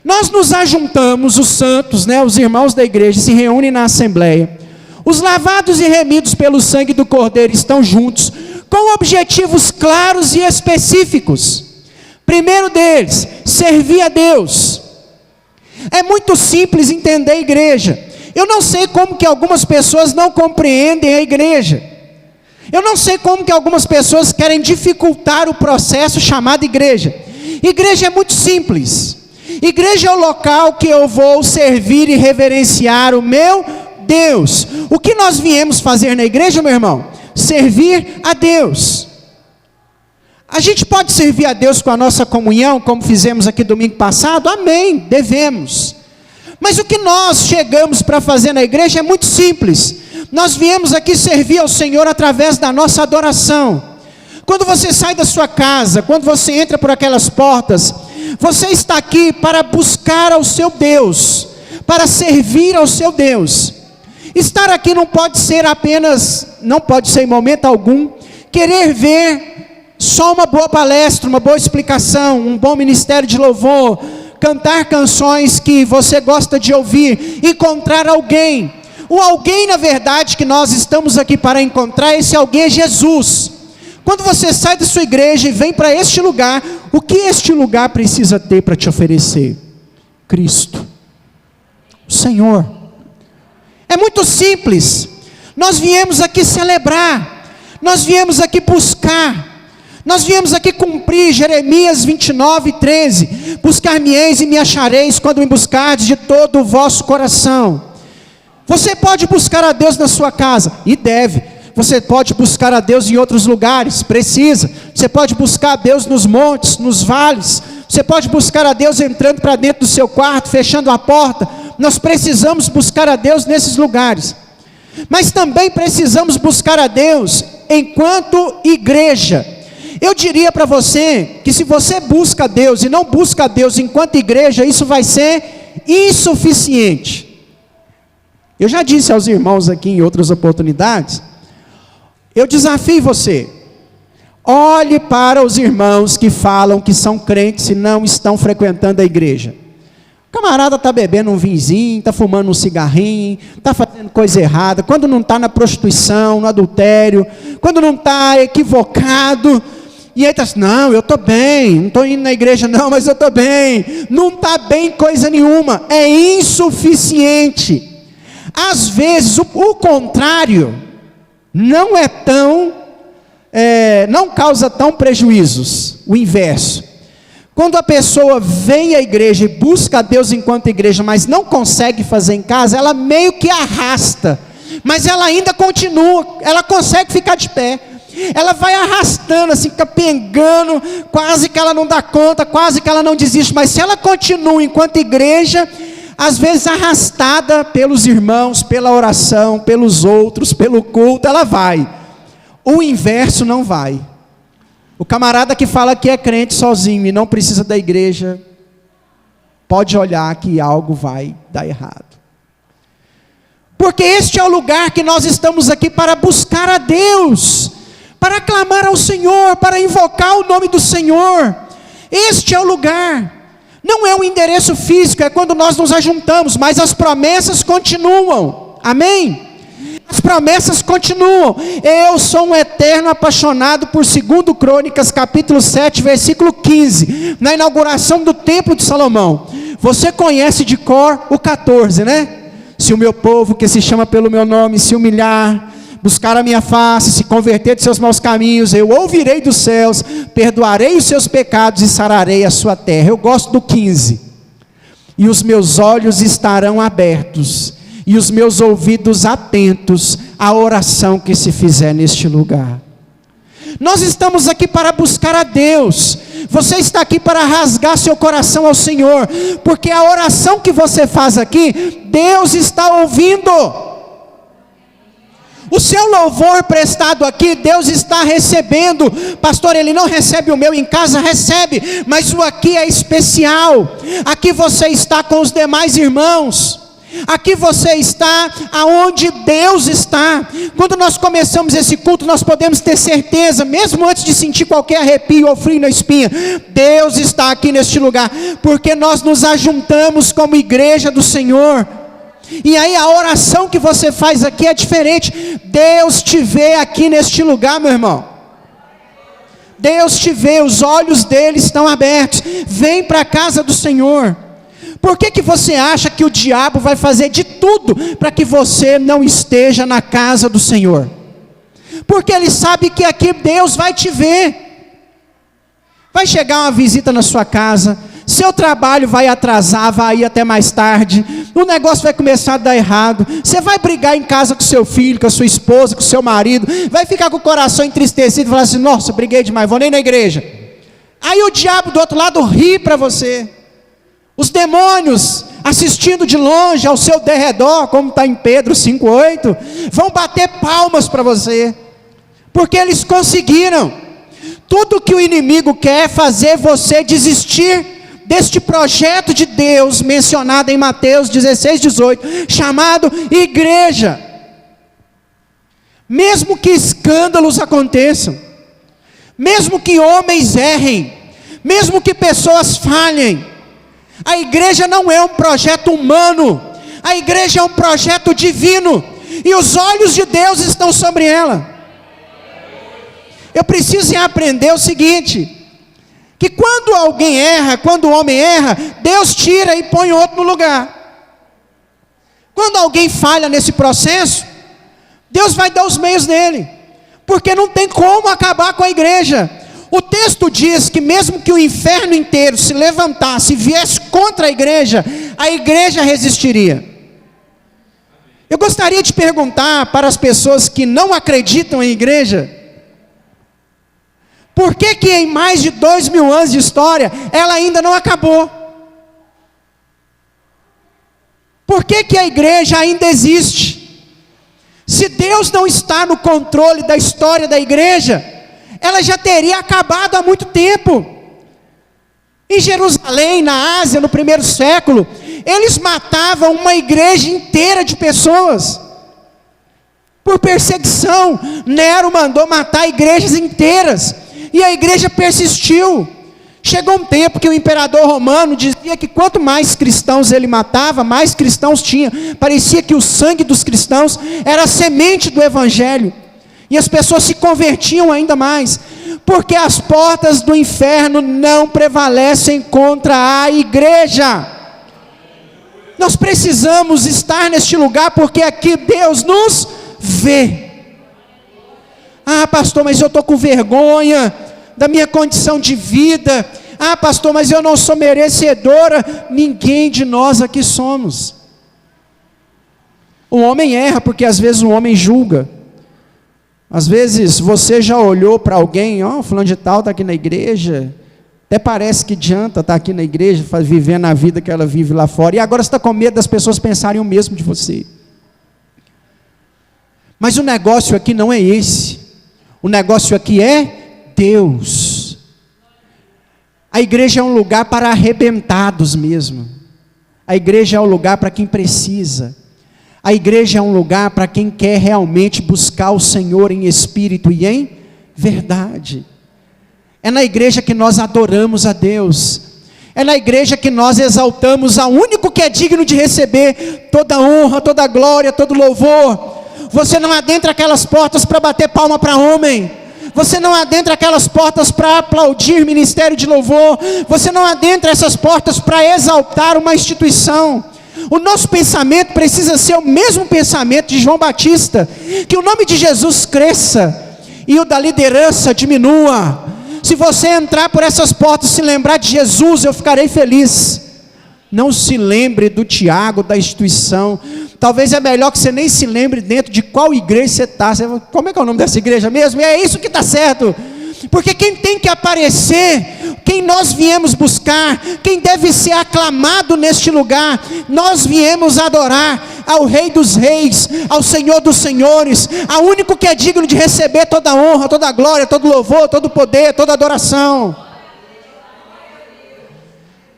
Nós nos ajuntamos, os santos, os irmãos da igreja se reúnem na assembleia. Os lavados e remidos pelo sangue do Cordeiro estão juntos, com objetivos claros e específicos. Primeiro deles, servir a Deus. É muito simples entender a igreja. Eu não sei como que algumas pessoas não compreendem a igreja. Eu não sei como que algumas pessoas querem dificultar o processo chamado igreja. Igreja é muito simples. Igreja é o local que eu vou servir e reverenciar o meu Deus. O que nós viemos fazer na igreja, meu irmão? Servir a Deus. A gente pode servir a Deus com a nossa comunhão, como fizemos aqui domingo passado? Amém, devemos. Mas o que nós chegamos para fazer na igreja é muito simples. Nós viemos aqui servir ao Senhor através da nossa adoração. Quando você sai da sua casa, quando você entra por aquelas portas, você está aqui para buscar ao seu Deus, para servir ao seu Deus. Estar aqui não pode ser em momento algum, querer ver só uma boa palestra, uma boa explicação, um bom ministério de louvor, cantar canções que você gosta de ouvir, encontrar alguém. O alguém, na verdade, que nós estamos aqui para encontrar, esse alguém é Jesus. Quando você sai da sua igreja e vem para este lugar, o que este lugar precisa ter para te oferecer? Cristo, o Senhor. É muito simples. Nós viemos aqui celebrar, nós viemos aqui buscar, nós viemos aqui cumprir Jeremias 29:13. Buscar-me-eis e me achareis quando me buscardes de todo o vosso coração. Você pode buscar a Deus na sua casa, e deve. Você pode buscar a Deus em outros lugares, precisa. Você pode buscar a Deus nos montes, nos vales. Você pode buscar a Deus entrando para dentro do seu quarto, fechando a porta. Nós precisamos buscar a Deus nesses lugares. Mas também precisamos buscar a Deus enquanto igreja. Eu diria para você que se você busca a Deus e não busca a Deus enquanto igreja, isso vai ser insuficiente. Eu já disse aos irmãos aqui em outras oportunidades, eu desafio você, olhe para os irmãos que falam que são crentes e não estão frequentando a igreja. O camarada está bebendo um vinzinho, está fumando um cigarrinho, está fazendo coisa errada, quando não está na prostituição, no adultério, quando não está equivocado, e aí está assim, não, eu estou bem, não estou indo na igreja não, mas eu estou bem. Não está bem coisa nenhuma, é insuficiente. Às vezes o contrário não é tão, não causa tão prejuízos, o inverso. Quando a pessoa vem à igreja e busca a Deus enquanto igreja, mas não consegue fazer em casa, ela meio que arrasta, mas ela ainda continua, ela consegue ficar de pé, ela vai arrastando assim, capengando, quase que ela não dá conta, quase que ela não desiste, mas se ela continua enquanto igreja, às vezes arrastada pelos irmãos, pela oração, pelos outros, pelo culto, ela vai. O inverso não vai. O camarada que fala que é crente sozinho e não precisa da igreja, pode olhar que algo vai dar errado. Porque este é o lugar que nós estamos aqui para buscar a Deus, para clamar ao Senhor, para invocar o nome do Senhor. Este é o lugar. Não é um endereço físico, é quando nós nos ajuntamos, mas as promessas continuam, amém? As promessas continuam. Eu sou um eterno apaixonado por 2 Crônicas, capítulo 7, versículo 15, na inauguração do templo de Salomão. Você conhece de cor o 14, né? Se o meu povo, que se chama pelo meu nome, se humilhar, buscar a minha face, se converter de seus maus caminhos, eu ouvirei dos céus, perdoarei os seus pecados e sararei a sua terra. Eu gosto do 15. E os meus olhos estarão abertos, e os meus ouvidos atentos à oração que se fizer neste lugar. Nós estamos aqui para buscar a Deus. Você está aqui para rasgar seu coração ao Senhor, porque a oração que você faz aqui, Deus está ouvindo. O seu louvor prestado aqui, Deus está recebendo. Pastor, Ele não recebe o meu em casa? Recebe, mas o aqui é especial. Aqui você está com os demais irmãos. Aqui você está aonde Deus está. Quando nós começamos esse culto, nós podemos ter certeza, mesmo antes de sentir qualquer arrepio ou frio na espinha, Deus está aqui neste lugar, porque nós nos ajuntamos como igreja do Senhor. E aí a oração que você faz aqui é diferente. Deus te vê aqui neste lugar, meu irmão. Deus te vê, os olhos dele estão abertos. Vem para a casa do Senhor. Por que você acha que o diabo vai fazer de tudo para que você não esteja na casa do Senhor? Porque ele sabe que aqui Deus vai te ver. Vai chegar uma visita na sua casa, seu trabalho vai atrasar, vai ir até mais tarde, o negócio vai começar a dar errado, você vai brigar em casa com seu filho, com a sua esposa, com o seu marido, vai ficar com o coração entristecido e falar assim: nossa, briguei demais, vou nem na igreja. Aí o diabo do outro lado ri para você. Os demônios, assistindo de longe ao seu derredor, como está em Pedro 5,8, vão bater palmas para você, porque eles conseguiram. Tudo que o inimigo quer é fazer você desistir deste projeto de Deus, mencionado em Mateus 16,18, chamado igreja. Mesmo que escândalos aconteçam, mesmo que homens errem, mesmo que pessoas falhem, a igreja não é um projeto humano, a igreja é um projeto divino, e os olhos de Deus estão sobre ela. Eu preciso aprender o seguinte, que quando alguém erra, quando o homem erra, Deus tira e põe outro no lugar. Quando alguém falha nesse processo, Deus vai dar os meios dele, porque não tem como acabar com a igreja. O texto diz que mesmo que o inferno inteiro se levantasse e viesse contra a igreja resistiria. Eu gostaria de perguntar para as pessoas que não acreditam em igreja, por que que em mais de 2000 anos de história, ela ainda não acabou? Por que que a igreja ainda existe? Se Deus não está no controle da história da igreja, ela já teria acabado há muito tempo. Em Jerusalém, na Ásia, no primeiro século, eles matavam uma igreja inteira de pessoas. Por perseguição, Nero mandou matar igrejas inteiras, e a igreja persistiu. Chegou um tempo que o imperador romano dizia que quanto mais cristãos ele matava, mais cristãos tinha. Parecia que o sangue dos cristãos era a semente do evangelho. E as pessoas se convertiam ainda mais, porque as portas do inferno não prevalecem contra a igreja. Nós precisamos estar neste lugar, porque aqui Deus nos vê. Ah, pastor, mas eu estou com vergonha da minha condição de vida. Ah, pastor, mas eu não sou merecedora. Ninguém de nós aqui somos. O homem erra, porque às vezes o homem julga. Às vezes você já olhou para alguém, ó, fulano de tal está aqui na igreja, até parece que adianta estar aqui na igreja, vivendo a vida que ela vive lá fora, e agora você está com medo das pessoas pensarem o mesmo de você. Mas o negócio aqui não é esse, o negócio aqui é Deus. A igreja é um lugar para arrebentados mesmo, a igreja é um lugar para quem precisa. A igreja é um lugar para quem quer realmente buscar o Senhor em espírito e em verdade. É na igreja que nós adoramos a Deus. É na igreja que nós exaltamos ao único que é digno de receber toda honra, toda glória, todo louvor. Você não adentra aquelas portas para bater palma para homem. Você não adentra aquelas portas para aplaudir ministério de louvor. Você não adentra essas portas para exaltar uma instituição. O nosso pensamento precisa ser o mesmo pensamento de João Batista, que o nome de Jesus cresça e o da liderança diminua. Se você entrar por essas portas e se lembrar de Jesus, eu ficarei feliz. Não se lembre do Tiago, da instituição. Talvez é melhor que você nem se lembre dentro de qual igreja você está. Como é que é o nome dessa igreja mesmo? E é isso que está certo. Porque quem tem que aparecer, quem nós viemos buscar, quem deve ser aclamado neste lugar, nós viemos adorar, ao Rei dos Reis, ao Senhor dos Senhores, ao único que é digno de receber toda a honra, toda a glória, todo o louvor, todo o poder, toda a adoração.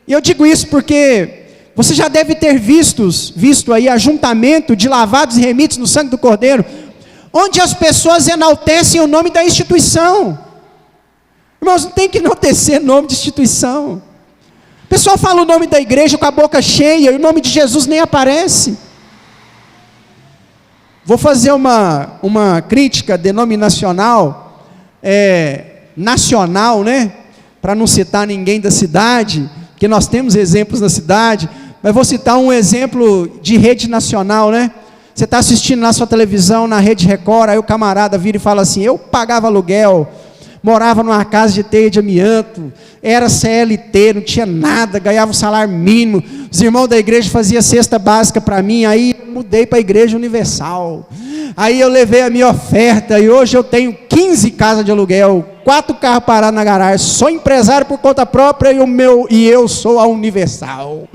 E eu digo isso porque você já deve ter visto aí ajuntamento de lavados e remidos no sangue do Cordeiro, onde as pessoas enaltecem o nome da instituição. Irmãos, não tem que enaltecer o nome de instituição. O pessoal fala o nome da igreja com a boca cheia, e o nome de Jesus nem aparece. Vou fazer uma crítica denominacional, nacional, né? Para não citar ninguém da cidade, porque nós temos exemplos na cidade, mas vou citar um exemplo de rede nacional, né? Você está assistindo na sua televisão, na Rede Record, aí o camarada vira e fala assim: eu pagava aluguel, morava numa casa de teia de amianto, era CLT, não tinha nada, ganhava um salário mínimo, os irmãos da igreja faziam cesta básica para mim, aí eu mudei para a Igreja Universal, aí eu levei a minha oferta, e hoje eu tenho 15 casas de aluguel, 4 carros parados na garagem, sou empresário por conta própria, e eu sou a Universal.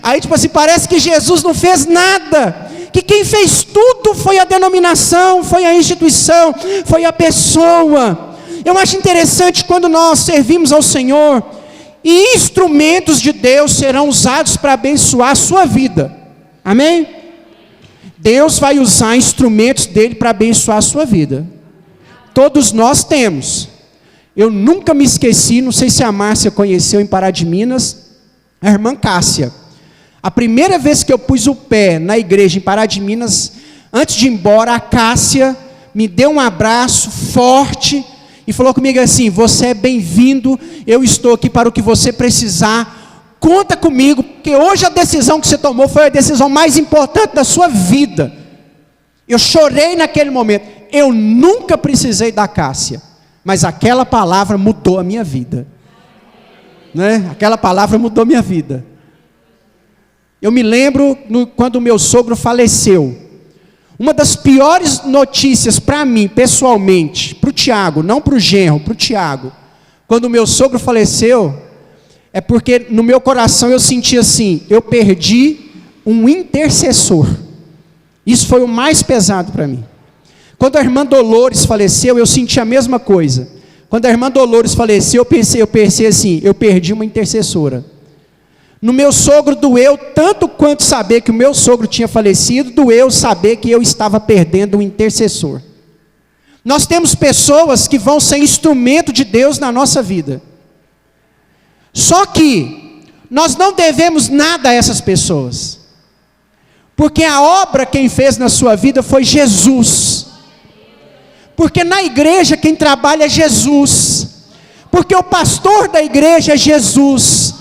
Aí tipo assim, parece que Jesus não fez nada, que quem fez tudo foi a denominação, foi a instituição, foi a pessoa. Eu acho interessante quando nós servimos ao Senhor, e instrumentos de Deus serão usados para abençoar a sua vida, amém? Deus vai usar instrumentos dele para abençoar a sua vida, todos nós temos. Eu nunca me esqueci, não sei se a Márcia conheceu em Pará de Minas, a irmã Cássia. A primeira vez que eu pus o pé na igreja em Pará de Minas, antes de ir embora, a Cássia me deu um abraço forte, e falou comigo assim: você é bem-vindo, eu estou aqui para o que você precisar, conta comigo, porque hoje a decisão que você tomou foi a decisão mais importante da sua vida. Eu chorei naquele momento, eu nunca precisei da Cássia, mas aquela palavra mudou a minha vida, né? Aquela palavra mudou a minha vida. Eu me lembro quando o meu sogro faleceu. Uma das piores notícias para mim, pessoalmente, para o Tiago, não para o genro, para o Tiago, quando o meu sogro faleceu, é porque no meu coração eu senti assim: eu perdi um intercessor. Isso foi o mais pesado para mim. Quando a irmã Dolores faleceu, eu senti a mesma coisa. Quando a irmã Dolores faleceu, eu pensei assim: eu perdi uma intercessora. No meu sogro doeu tanto quanto saber que o meu sogro tinha falecido, doeu saber que eu estava perdendo um intercessor. Nós temos pessoas que vão ser instrumento de Deus na nossa vida. Só que nós não devemos nada a essas pessoas, porque a obra quem fez na sua vida foi Jesus. Porque na igreja quem trabalha é Jesus. Porque o pastor da igreja é Jesus.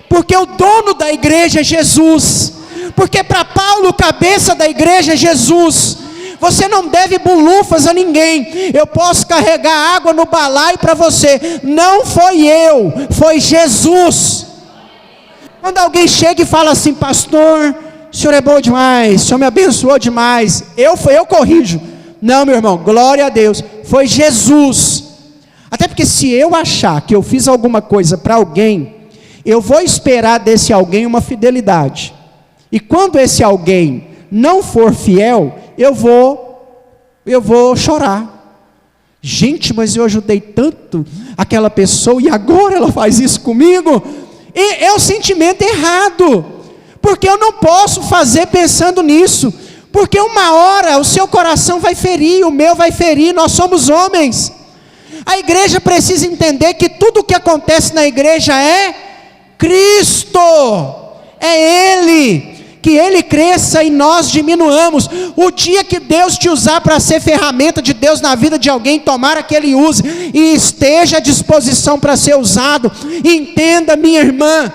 Porque o dono da igreja é Jesus, porque para Paulo o cabeça da igreja é Jesus. Você não deve bulufas a ninguém. Eu posso carregar água no balaio para você, não foi eu, foi Jesus. Quando alguém chega e fala assim: pastor, o senhor é bom demais, o senhor me abençoou demais, eu corrijo. Não, meu irmão, glória a Deus, foi Jesus. Até porque se eu achar que eu fiz alguma coisa para alguém, eu vou esperar desse alguém uma fidelidade, e quando esse alguém não for fiel, eu vou chorar. Gente, mas eu ajudei tanto aquela pessoa, e agora ela faz isso comigo? E é o sentimento errado, porque eu não posso fazer pensando nisso, porque uma hora o seu coração vai ferir, o meu vai ferir, nós somos homens. A igreja precisa entender que tudo o que acontece na igreja é Cristo, é Ele, que Ele cresça e nós diminuamos. O dia que Deus te usar para ser ferramenta de Deus na vida de alguém, tomara que Ele use, e esteja à disposição para ser usado. Entenda, minha irmã,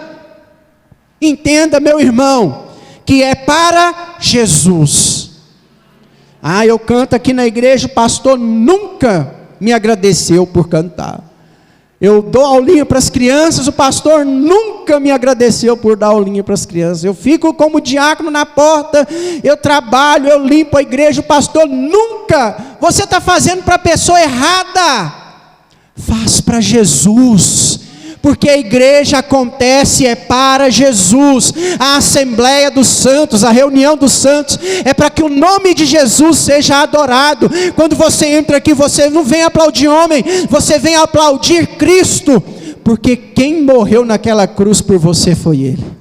entenda, meu irmão, que é para Jesus. Eu canto aqui na igreja, o pastor nunca me agradeceu por cantar. Eu dou aulinha para as crianças, o pastor nunca me agradeceu por dar aulinha para as crianças. Eu fico como diácono na porta, eu trabalho, eu limpo a igreja, o pastor nunca. Você está fazendo para a pessoa errada. Faz para Jesus, porque a igreja acontece para Jesus. A assembleia dos santos, a reunião dos santos, é para que o nome de Jesus seja adorado. Quando você entra aqui, você não vem aplaudir homem, você vem aplaudir Cristo, porque quem morreu naquela cruz por você foi Ele.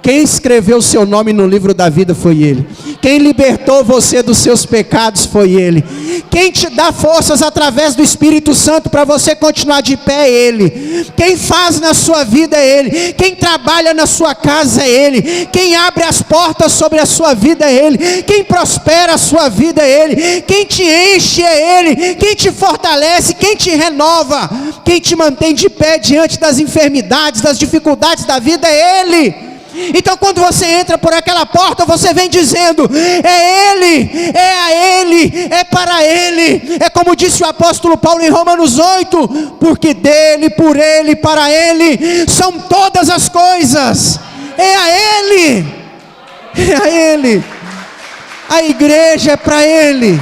Quem escreveu o seu nome no livro da vida foi Ele. Quem libertou você dos seus pecados foi Ele. Quem te dá forças através do Espírito Santo para você continuar de pé é Ele. Quem faz na sua vida é Ele. Quem trabalha na sua casa é Ele. Quem abre as portas sobre a sua vida é Ele. Quem prospera a sua vida é Ele. Quem te enche é Ele. Quem te fortalece, quem te renova, quem te mantém de pé diante das enfermidades, das dificuldades da vida é Ele. Então quando você entra por aquela porta, você vem dizendo: é Ele, é a Ele, é para Ele. É como disse o apóstolo Paulo em Romanos 8: porque dEle, por Ele, para Ele são todas as coisas. É a Ele, é a Ele. A igreja é para Ele.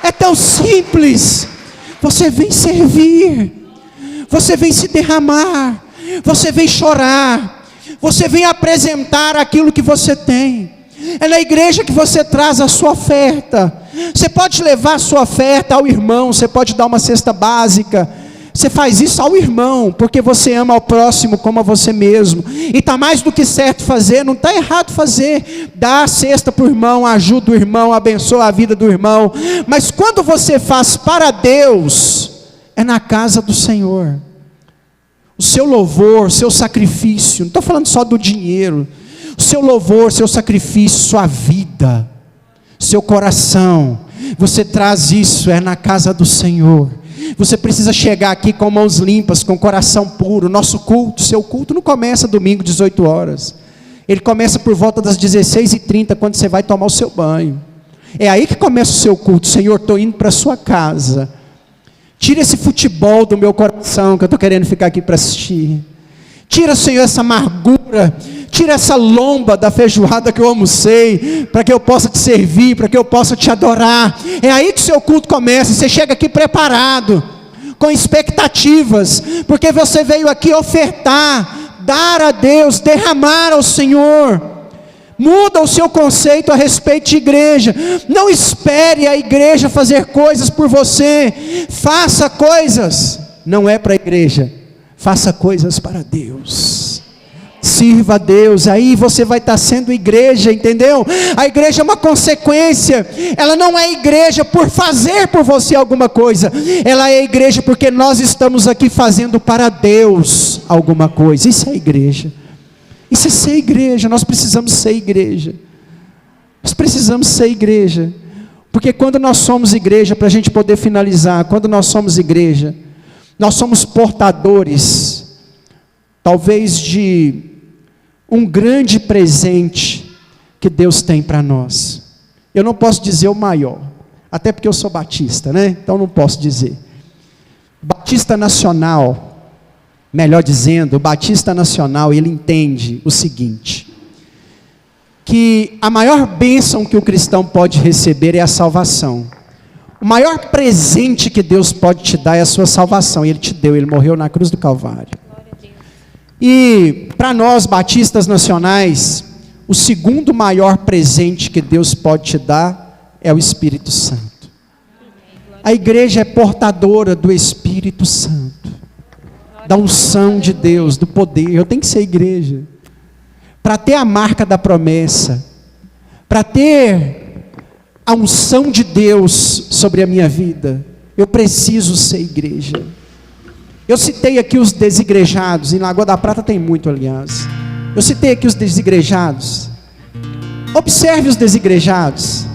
É tão simples. Você vem servir, você vem se derramar, você vem chorar, você vem apresentar aquilo que você tem. É na igreja que você traz a sua oferta. Você pode levar a sua oferta ao irmão, você pode dar uma cesta básica. Você faz isso ao irmão, porque você ama ao próximo como a você mesmo. E está mais do que certo fazer, não está errado fazer. Dá a cesta para o irmão, ajuda o irmão, abençoa a vida do irmão. Mas quando você faz para Deus, é na casa do Senhor. O seu louvor, seu sacrifício, não estou falando só do dinheiro, o seu louvor, seu sacrifício, sua vida, seu coração, você traz isso, é na casa do Senhor. Você precisa chegar aqui com mãos limpas, com coração puro. Nosso culto, seu culto não começa domingo 18 horas, ele começa por volta das 16h30, quando você vai tomar o seu banho. É aí que começa o seu culto. Senhor, estou indo para a sua casa. Tira esse futebol do meu coração, que eu estou querendo ficar aqui para assistir. Tira, Senhor, essa amargura. Tira essa lomba da feijoada que eu almocei, para que eu possa te servir, para que eu possa te adorar. É aí que o seu culto começa. Você chega aqui preparado, com expectativas, porque você veio aqui ofertar, dar a Deus, derramar ao Senhor. Muda o seu conceito a respeito de igreja. Não espere a igreja fazer coisas por você. Faça coisas, não é para a igreja, faça coisas para Deus. Sirva a Deus, aí você vai estar sendo igreja, entendeu? A igreja é uma consequência. Ela não é igreja por fazer por você alguma coisa. Ela é igreja porque nós estamos aqui fazendo para Deus alguma coisa. Isso é igreja. Isso é ser igreja. Nós precisamos ser igreja. Nós precisamos ser igreja. Porque quando nós somos igreja, para a gente poder finalizar, quando nós somos igreja, nós somos portadores, talvez de um grande presente que Deus tem para nós. Eu não posso dizer o maior, até porque eu sou batista, né? Então não posso dizer. Batista nacional, melhor dizendo, o Batista nacional, ele entende o seguinte: que a maior bênção que o cristão pode receber é a salvação. O maior presente que Deus pode te dar é a sua salvação. E Ele te deu, Ele morreu na cruz do Calvário. E para nós batistas nacionais, o segundo maior presente que Deus pode te dar é o Espírito Santo. A igreja é portadora do Espírito Santo, da unção de Deus, do poder. Eu tenho que ser igreja para ter a marca da promessa, para ter a unção de Deus sobre a minha vida. Eu preciso ser igreja. Eu citei aqui os desigrejados. Em Lagoa da Prata tem muito, aliás. Eu citei aqui os desigrejados. Observe os desigrejados,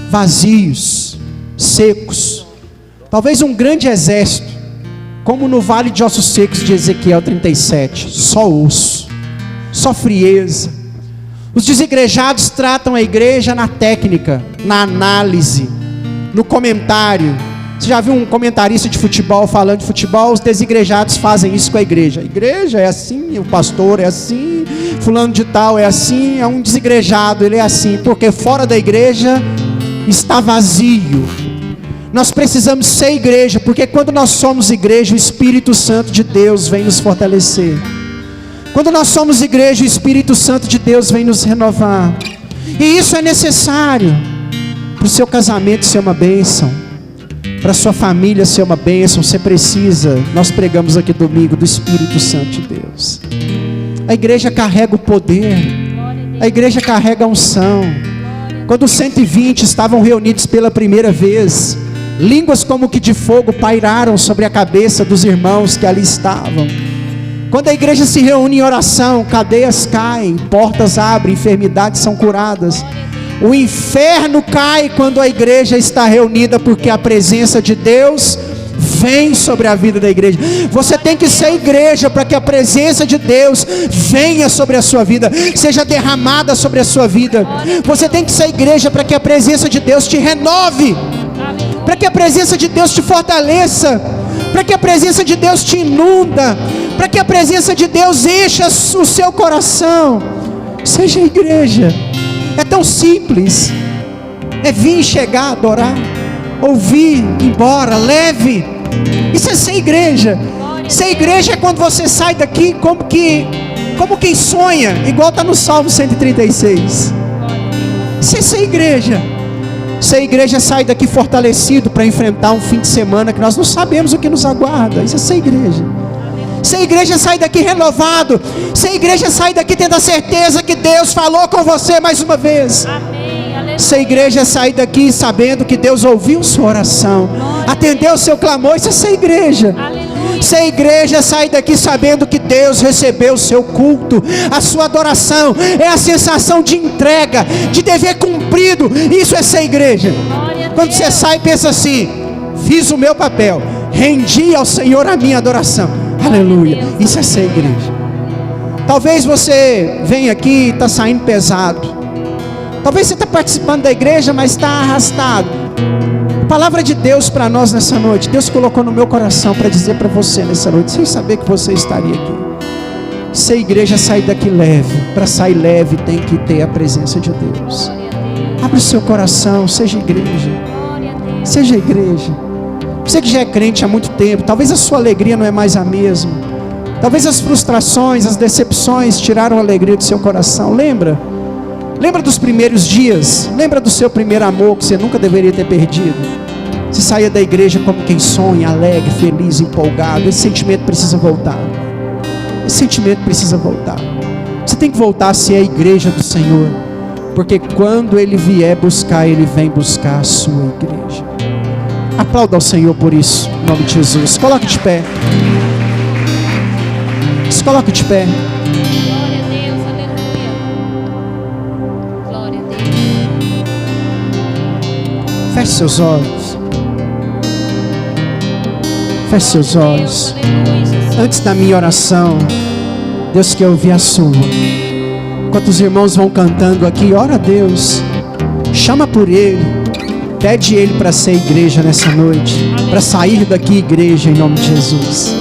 vazios, secos, talvez um grande exército, como no vale de ossos secos de Ezequiel 37, só osso, só frieza. Os desigrejados tratam a igreja na técnica, na análise, no comentário. Você já viu um comentarista de futebol falando de futebol? Os desigrejados fazem isso com a igreja. A igreja é assim, o pastor é assim, fulano de tal é assim. É um desigrejado, ele é assim, porque fora da igreja está vazio. Nós precisamos ser igreja, porque quando nós somos igreja, o Espírito Santo de Deus vem nos fortalecer. Quando nós somos igreja, o Espírito Santo de Deus vem nos renovar. E isso é necessário para o seu casamento ser uma bênção, para a sua família ser uma bênção. Você precisa, nós pregamos aqui domingo, do Espírito Santo de Deus. A igreja carrega o poder, a igreja carrega a unção. Quando os 120 estavam reunidos pela primeira vez, línguas como que de fogo pairaram sobre a cabeça dos irmãos que ali estavam. Quando a igreja se reúne em oração, cadeias caem, portas abrem, enfermidades são curadas. O inferno cai quando a igreja está reunida, porque a presença de Deus vem sobre a vida da igreja. Você tem que ser igreja para que a presença de Deus venha sobre a sua vida, seja derramada sobre a sua vida. Você tem que ser igreja para que a presença de Deus te renove, para que a presença de Deus te fortaleça, para que a presença de Deus te inunda, para que a presença de Deus encha o seu coração. Seja igreja. É tão simples. É vir, chegar, adorar, ouvir, ir embora, leve. Isso é ser igreja. Ser igreja é quando você sai daqui como quem sonha, igual está no Salmo 136. Isso é ser igreja. Ser igreja sai daqui fortalecido para enfrentar um fim de semana que nós não sabemos o que nos aguarda. Isso é ser igreja. Ser igreja sai daqui renovado. Ser igreja sai daqui tendo a certeza que Deus falou com você mais uma vez. Ser igreja sai daqui sabendo que Deus ouviu sua oração, atendeu o seu clamor. Isso é ser igreja. Ser igreja sai daqui sabendo que Deus recebeu o seu culto, a sua adoração. É a sensação de entrega, de dever cumprido. Isso é ser igreja. Quando você sai, pensa assim: fiz o meu papel, rendi ao Senhor a minha adoração. Aleluia. Isso é ser igreja. Talvez você venha aqui e está saindo pesado. Talvez você está participando da igreja, mas está arrastado. A palavra de Deus para nós nessa noite, Deus colocou no meu coração para dizer para você nessa noite, sem saber que você estaria aqui. Ser igreja, sair daqui leve. Para sair leve tem que ter a presença de Deus. Abre o seu coração, seja igreja. Seja igreja. Você que já é crente há muito tempo, talvez a sua alegria não é mais a mesma. Talvez as frustrações, as decepções tiraram a alegria do seu coração. Lembra dos primeiros dias? Lembra do seu primeiro amor que você nunca deveria ter perdido? Você saía da igreja como quem sonha, alegre, feliz, empolgado. Esse sentimento precisa voltar. Esse sentimento precisa voltar. Você tem que voltar a ser a igreja do Senhor, porque quando Ele vier buscar, Ele vem buscar a sua igreja. Aplauda ao Senhor por isso, em nome de Jesus. Coloque de pé. Se coloque de pé. Glória a Deus, aleluia. Glória a Deus. Feche seus olhos. Feche seus olhos. Antes da minha oração, Deus quer ouvir a sua. Enquanto os irmãos vão cantando aqui, ora a Deus. Chama por Ele. Pede Ele para ser igreja nessa noite, para sair daqui igreja em nome de Jesus.